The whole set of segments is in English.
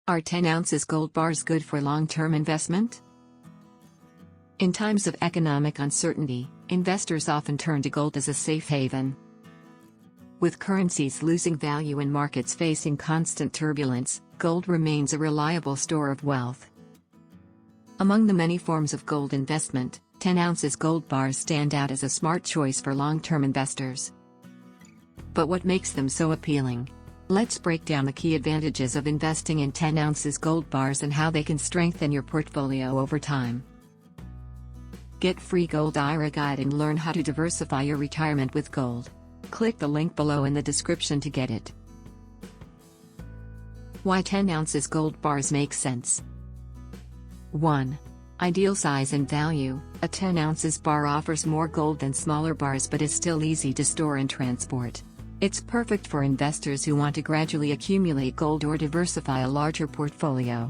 Are 10 ounces gold bars good for long-term investment? In times of economic uncertainty, investors often turn to gold as a safe haven. With currencies losing value and markets facing constant turbulence, gold remains a reliable store of wealth. Among the many forms of gold investment, 10 ounces gold bars stand out as a smart choice for long-term investors. But what makes them so appealing? Let's break down the key advantages of investing in 10 ounces gold bars and how they can strengthen your portfolio over time. Get free Gold IRA guide and learn how to diversify your retirement with gold. Click the link below in the description to get it. Why 10 ounces gold bars make sense. 1. Ideal size and value. A 10 ounces bar offers more gold than smaller bars but is still easy to store and transport. It's perfect for investors who want to gradually accumulate gold or diversify a larger portfolio.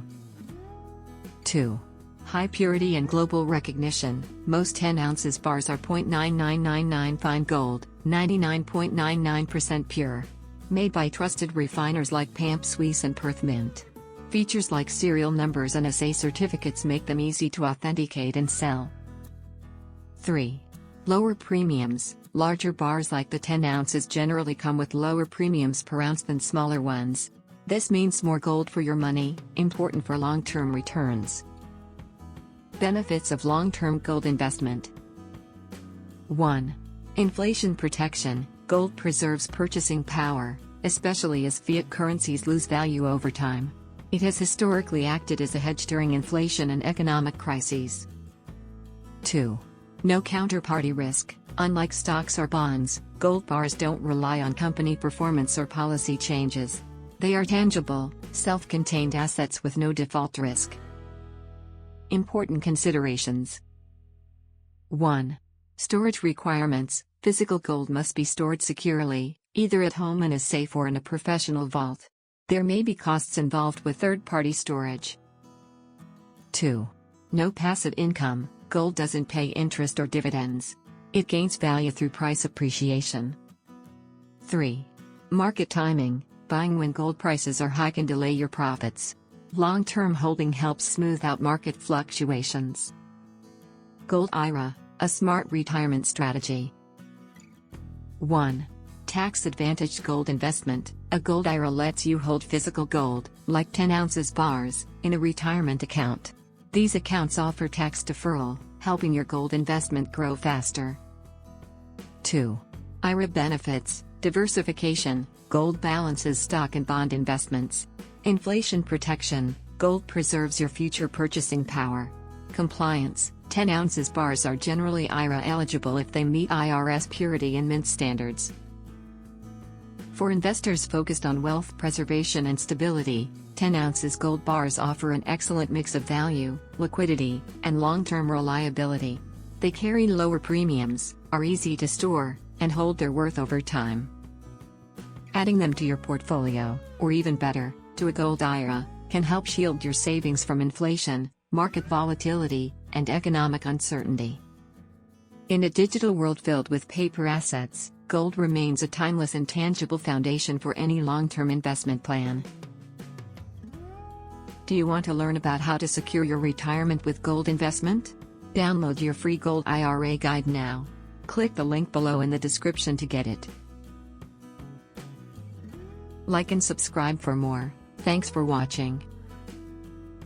2. High purity and global recognition. Most 10 ounces bars are 0.9999 fine gold, 99.99% pure. Made by trusted refiners like Pamp Suisse and Perth Mint. Features like serial numbers and SA certificates make them easy to authenticate and sell. 3. Lower premiums. Larger bars like the 10 ounces generally come with lower premiums per ounce than smaller ones. This means more gold for your money, important for long-term returns. Benefits of long-term gold investment. 1. Inflation protection. Gold preserves purchasing power, especially as fiat currencies lose value over time. It has historically acted as a hedge during inflation and economic crises. 2. No counterparty risk. Unlike stocks or bonds, gold bars don't rely on company performance or policy changes. They are tangible, self-contained assets with no default risk. Important considerations. 1. Storage requirements. Physical gold must be stored securely, either at home in a safe or in a professional vault. There may be costs involved with third-party storage. 2. No passive income. Gold doesn't pay interest or dividends. It gains value through price appreciation. 3. Market timing. Buying when gold prices are high can delay your profits. Long-term holding helps smooth out market fluctuations. Gold IRA, a smart retirement strategy. 1. Tax-advantaged gold investment. A gold IRA lets you hold physical gold, like 10 ounces bars, in a retirement account. These accounts offer tax deferral, helping your gold investment grow faster. 2. IRA benefits. Diversification. Gold balances stock and bond investments. Inflation protection. Gold preserves your future purchasing power. Compliance. 10 ounces bars are generally IRA eligible if they meet IRS purity and mint standards. For investors focused on wealth preservation and stability, 10 ounces gold bars offer an excellent mix of value, liquidity, and long-term reliability. They carry lower premiums, are easy to store, and hold their worth over time. Adding them to your portfolio, or even better, to a gold IRA, can help shield your savings from inflation, market volatility, and economic uncertainty. In a digital world filled with paper assets, gold remains a timeless and tangible foundation for any long-term investment plan. Do you want to learn about how to secure your retirement with gold investment? Download your free Gold IRA guide now. Click the link below in the description to get it. Like and subscribe for more. Thanks for watching.